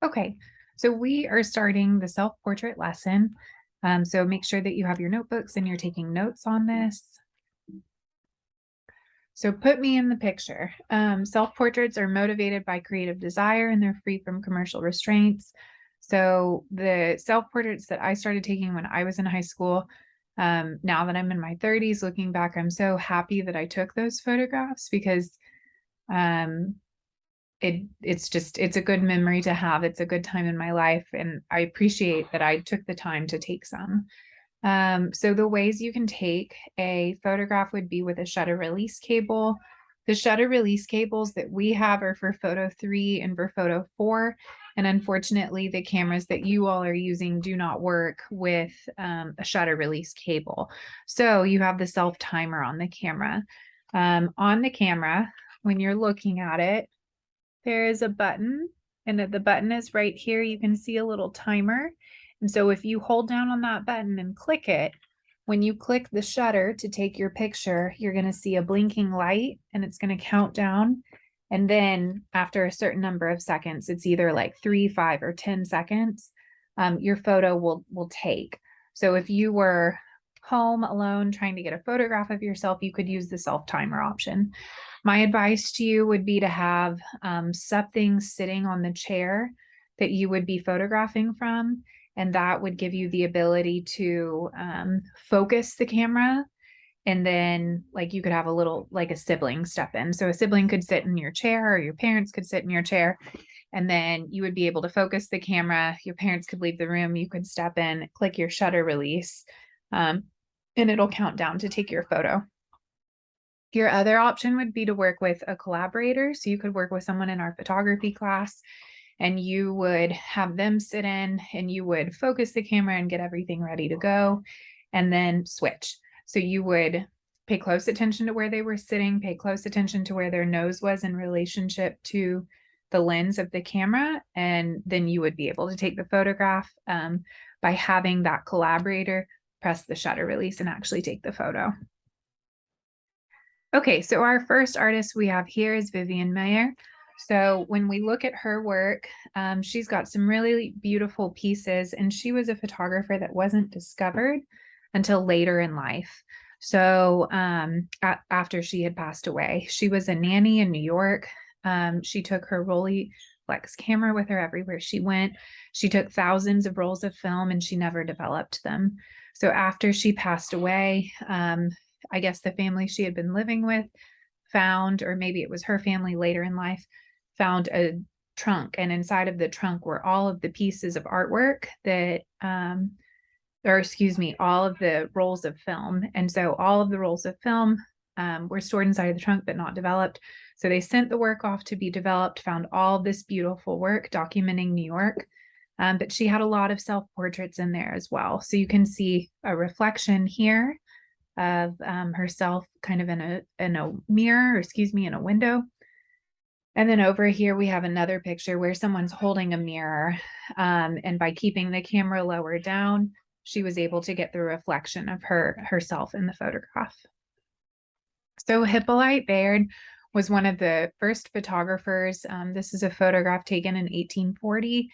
Okay, so we are starting the self-portrait lesson. So make sure that you have your notebooks and you're taking notes on this. So put me in the picture. Self-portraits are motivated by creative desire and they're free from commercial restraints. So the self-portraits that I started taking when I was in high school, now that I'm in my 30s, looking back, I'm so happy that I took those photographs because um, it's a good memory to have. It's a good time in my life, and I appreciate that I took the time to take some. So the ways you can take a photograph would be with a shutter release cable. The shutter release cables that we have are for photo 3 and for photo 4. And unfortunately, the cameras that you all are using do not work with a shutter release cable. So you have the self timer on the camera. On the camera, when you're looking at it, there is a button, and the button is right here. You can see a little timer. And so if you hold down on that button and click it, when you click the shutter to take your picture, you're going to see a blinking light and it's going to count down. And then after a certain number of seconds, it's either like 3, 5, or 10 seconds, your photo will take. So if you were home alone trying to get a photograph of yourself, you could use the self timer option. My advice to you would be to have something sitting on the chair that you would be photographing from, and that would give you the ability to focus the camera. And then, like, you could have a little, like a sibling step in. So a sibling could sit in your chair, or your parents could sit in your chair, and then you would be able to focus the camera. Your parents could leave the room. You could step in, click your shutter release, and it'll count down to take your photo. Your other option would be to work with a collaborator. So you could work with someone in our photography class and you would have them sit in and you would focus the camera and get everything ready to go and then switch. So you would pay close attention to where they were sitting, pay close attention to where their nose was in relationship to the lens of the camera, and then you would be able to take the photograph by having that collaborator press the shutter release and actually take the photo. Okay, so our first artist we have here is Vivian Mayer. So when we look at her work, she's got some really beautiful pieces, and she was a photographer that wasn't discovered until later in life. So after she had passed away, she was a nanny in New York. She took her Rolleiflex camera with her everywhere she went. She took thousands of rolls of film and she never developed them. So after she passed away, I guess the family she had been living with found, or maybe it was her family later in life, found a trunk. And inside of the trunk were all of the pieces of artwork that, or excuse me, all of the rolls of film. And so all of the rolls of film were stored inside of the trunk, but not developed. So they sent the work off to be developed, found all this beautiful work documenting New York. But she had a lot of self-portraits in there as well. So you can see a reflection here of herself kind of in a mirror, or excuse me, in a window. And then over here, we have another picture where someone's holding a mirror. And by keeping the camera lower down, she was able to get the reflection of herself in the photograph. So Hippolyte Bayard was one of the first photographers. This is a photograph taken in 1840.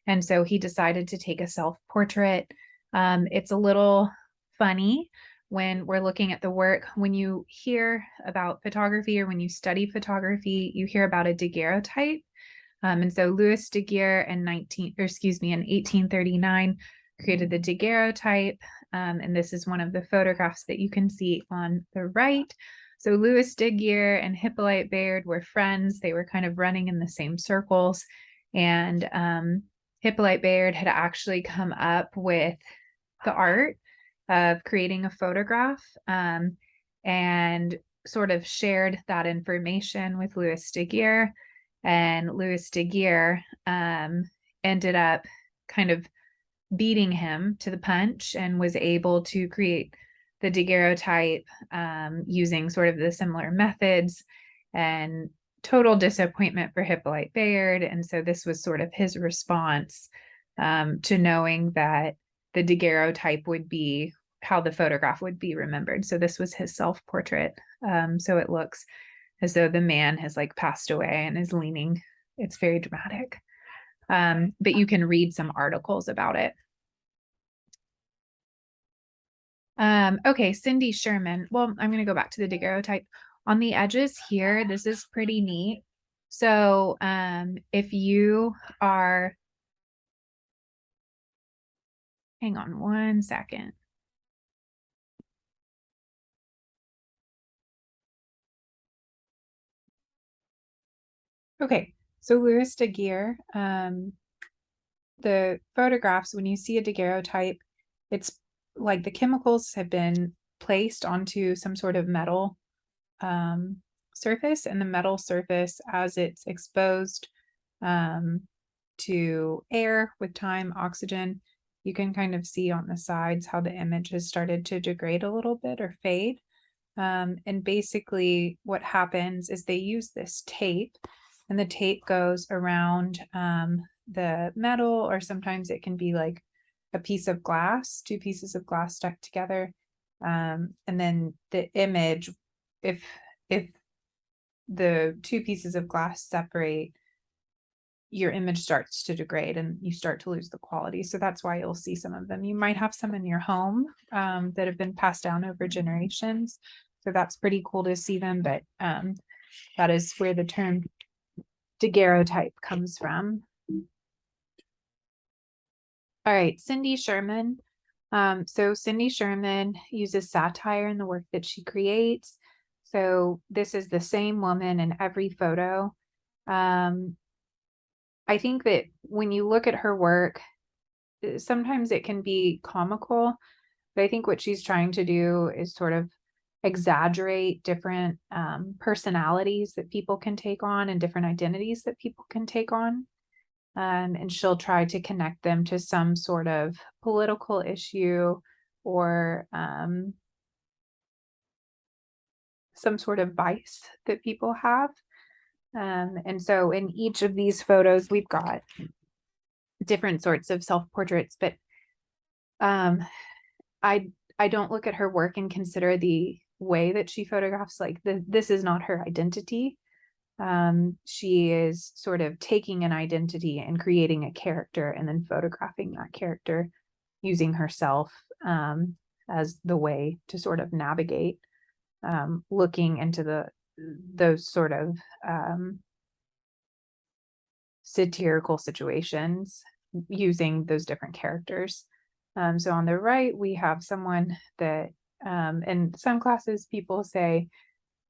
And so he decided to take a self-portrait. It's a little funny when we're looking at the work. When you hear about photography or when you study photography, you hear about a daguerreotype. And so Louis Daguerre in 1839 created the daguerreotype. And this is one of the photographs that you can see on the right. So Louis Daguerre and Hippolyte Bayard were friends. They were kind of running in the same circles. And Hippolyte Bayard had actually come up with the art of creating a photograph and sort of shared that information with Louis Daguerre. And Louis Daguerre ended up kind of beating him to the punch and was able to create the daguerreotype using sort of the similar methods, and total disappointment for Hippolyte Bayard. And so this was sort of his response to knowing that the daguerreotype would be how the photograph would be remembered. So this was his self-portrait. So it looks as though the man has like passed away and is leaning. It's very dramatic. but you can read some articles about it. Okay, Cindy Sherman. Well, I'm going to go back to the daguerreotype. On the edges here, this is pretty neat. So if you are, hang on one second. Okay, so Louis Daguerre, the photographs, when you see a daguerreotype, it's like the chemicals have been placed onto some sort of metal surface, and the metal surface, as it's exposed to air with time, oxygen, you can kind of see on the sides how the image has started to degrade a little bit or fade. And basically what happens is they use this tape, and the tape goes around the metal, or sometimes it can be like a piece of glass, two pieces of glass stuck together. And then the image, if the two pieces of glass separate, your image starts to degrade and you start to lose the quality. So that's why you'll see some of them. You might have some in your home that have been passed down over generations. So that's pretty cool to see them, but that is where the term daguerreotype comes from. All right, Cindy Sherman. So Cindy Sherman uses satire in the work that she creates. So this is the same woman in every photo. I think that when you look at her work, sometimes it can be comical, but I think what she's trying to do is sort of exaggerate different personalities that people can take on and different identities that people can take on. And she'll try to connect them to some sort of political issue or some sort of vice that people have. And so in each of these photos, we've got different sorts of self-portraits, but I don't look at her work and consider the way that she photographs like this is not her identity. She is sort of taking an identity and creating a character and then photographing that character using herself as the way to sort of navigate looking into those sort of satirical situations using those different characters. So on the right, we have someone that in some classes, people say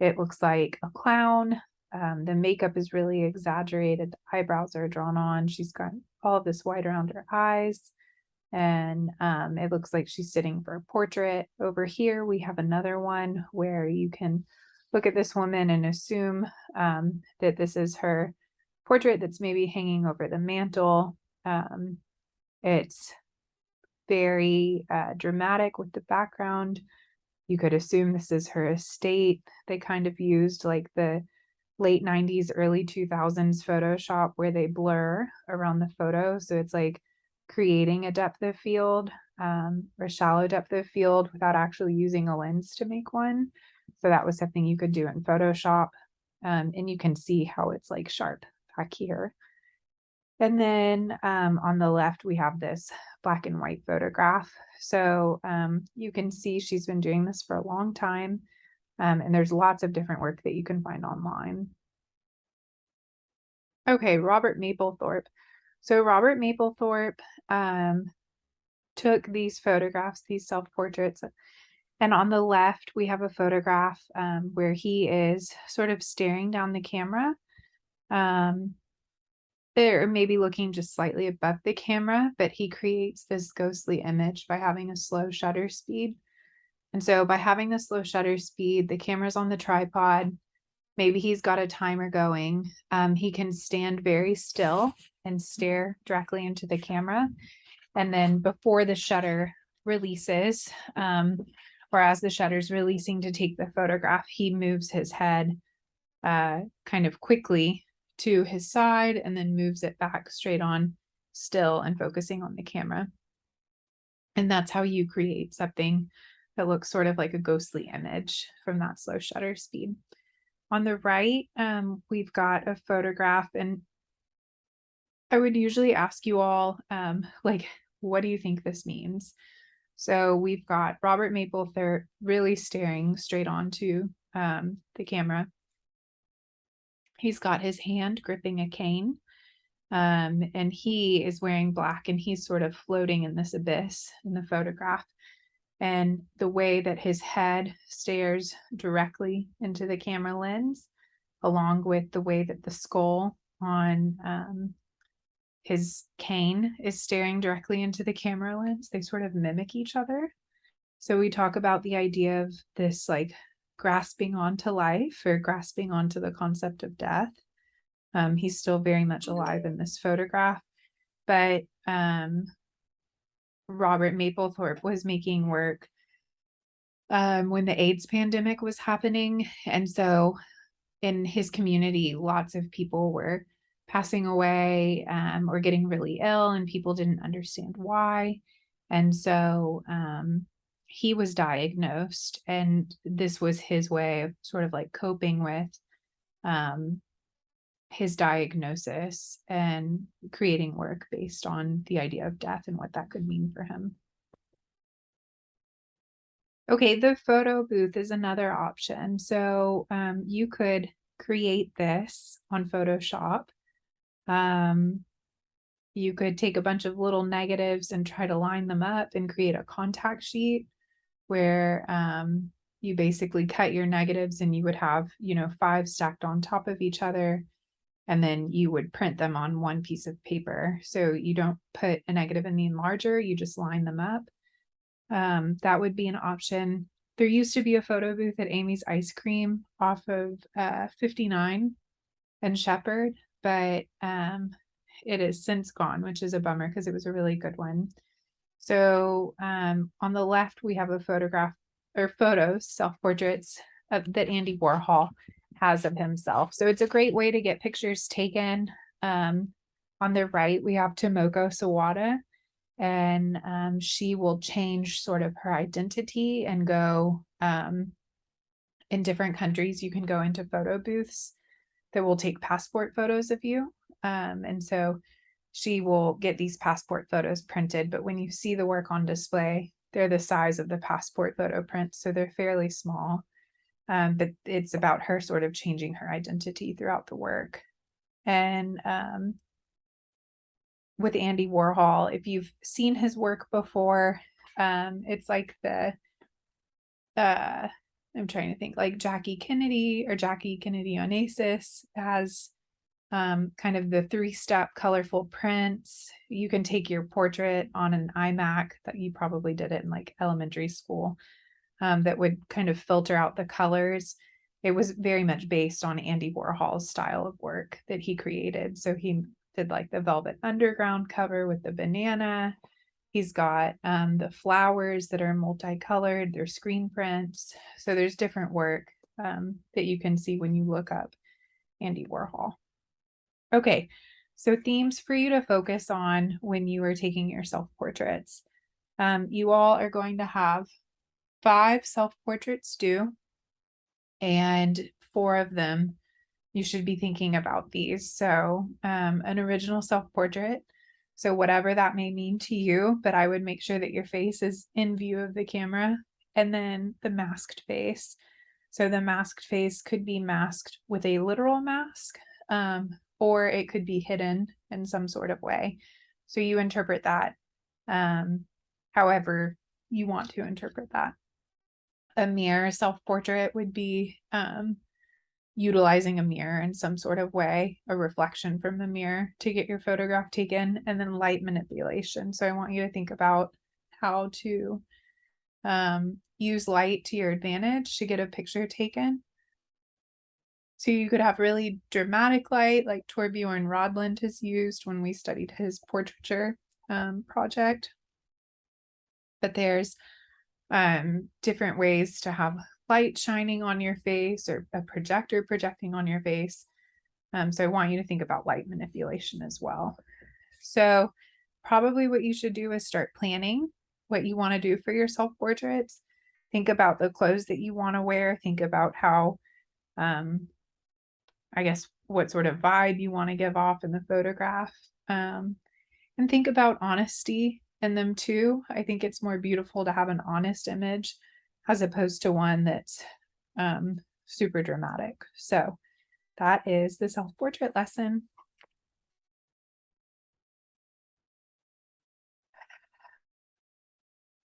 it looks like a clown. The makeup is really exaggerated. The eyebrows are drawn on. She's got all of this white around her eyes. And it looks like she's sitting for a portrait. Over here, we have another one where you can look at this woman and assume that this is her portrait that's maybe hanging over the mantle. It's very dramatic with the background. You could assume this is her estate. They kind of used like the late 90s, early 2000s Photoshop where they blur around the photo. So it's like creating a depth of field or shallow depth of field without actually using a lens to make one. So that was something you could do in Photoshop. And you can see how it's like sharp back here. And then on the left, we have this black and white photograph. So you can see she's been doing this for a long time. And there's lots of different work that you can find online. Okay, Robert Mapplethorpe. So Robert Mapplethorpe took these photographs, these self-portraits, and on the left, we have a photograph where he is sort of staring down the camera. Or maybe looking just slightly above the camera, but he creates this ghostly image by having a slow shutter speed. And so by having the slow shutter speed, the camera's on the tripod, maybe he's got a timer going. He can stand very still and stare directly into the camera. And then before the shutter releases, or as the shutter's releasing to take the photograph, he moves his head kind of quickly to his side and then moves it back straight on, still and focusing on the camera. And that's how you create something that looks sort of like a ghostly image from that slow shutter speed. On the right, we've got a photograph, and I would usually ask you all, like, what do you think this means? So we've got Robert Mapplethorpe really staring straight onto the camera. He's got his hand gripping a cane, and he is wearing black, and he's sort of floating in this abyss in the photograph. And the way that his head stares directly into the camera lens, along with the way that the skull on his cane is staring directly into the camera lens, they sort of mimic each other. So we talk about the idea of this like grasping onto life or grasping onto the concept of death. He's still very much alive in this photograph, but Robert Mapplethorpe was making work when the AIDS pandemic was happening. And so in his community, lots of people were passing away or getting really ill, and people didn't understand why. And so he was diagnosed, and this was his way of sort of like coping with um, his diagnosis and creating work based on the idea of death and what that could mean for him. Okay, the photo booth is another option. So you could create this on Photoshop. Um, you could take a bunch of little negatives and try to line them up and create a contact sheet where you basically cut your negatives, and you would have, 5 stacked on top of each other, and then you would print them on one piece of paper. So you don't put a negative in the enlarger, you just line them up. That would be an option. There used to be a photo booth at Amy's Ice Cream off of 59 and Shepherd, but it is since gone, which is a bummer because it was a really good one. So on the left, we have a photograph or photos, self-portraits that Andy Warhol has of himself. So it's a great way to get pictures taken. On the right, we have Tomoko Sawada, and she will change sort of her identity and go in different countries. You can go into photo booths that will take passport photos of you. And so she will get these passport photos printed, but when you see the work on display, they're the size of the passport photo print. So they're fairly small. But it's about her sort of changing her identity throughout the work. And with Andy Warhol, if you've seen his work before, it's like I'm trying to think, like Jackie Kennedy or Jackie Kennedy Onassis has kind of the 3-step colorful prints. You can take your portrait on an iMac, that you probably did it in like elementary school, that would kind of filter out the colors. It was very much based on Andy Warhol's style of work that he created. So he did like the Velvet Underground cover with the banana. He's got the flowers that are multicolored, they're screen prints. So there's different work that you can see when you look up Andy Warhol. Okay, so themes for you to focus on when you are taking your self-portraits. You all are going to have 5 self-portraits due, and 4 of them you should be thinking about these. So an original self-portrait, so whatever that may mean to you, but I would make sure that your face is in view of the camera. And then the masked face. So the masked face could be masked with a literal mask, or it could be hidden in some sort of way. So you interpret that however you want to interpret that. A mirror self-portrait would be utilizing a mirror in some sort of way, a reflection from the mirror to get your photograph taken. And then light manipulation. So I want you to think about how to use light to your advantage to get a picture taken. So you could have really dramatic light like Torbjorn Rodland has used when we studied his portraiture project. But there's different ways to have light shining on your face or a projector projecting on your face. So I want you to think about light manipulation as well. So probably what you should do is start planning what you want to do for your self-portraits. Think about the clothes that you want to wear. Think about how, I guess, what sort of vibe you want to give off in the photograph. Um, and think about honesty in them too. I think it's more beautiful to have an honest image as opposed to one that's super dramatic. So that is the self portrait lesson.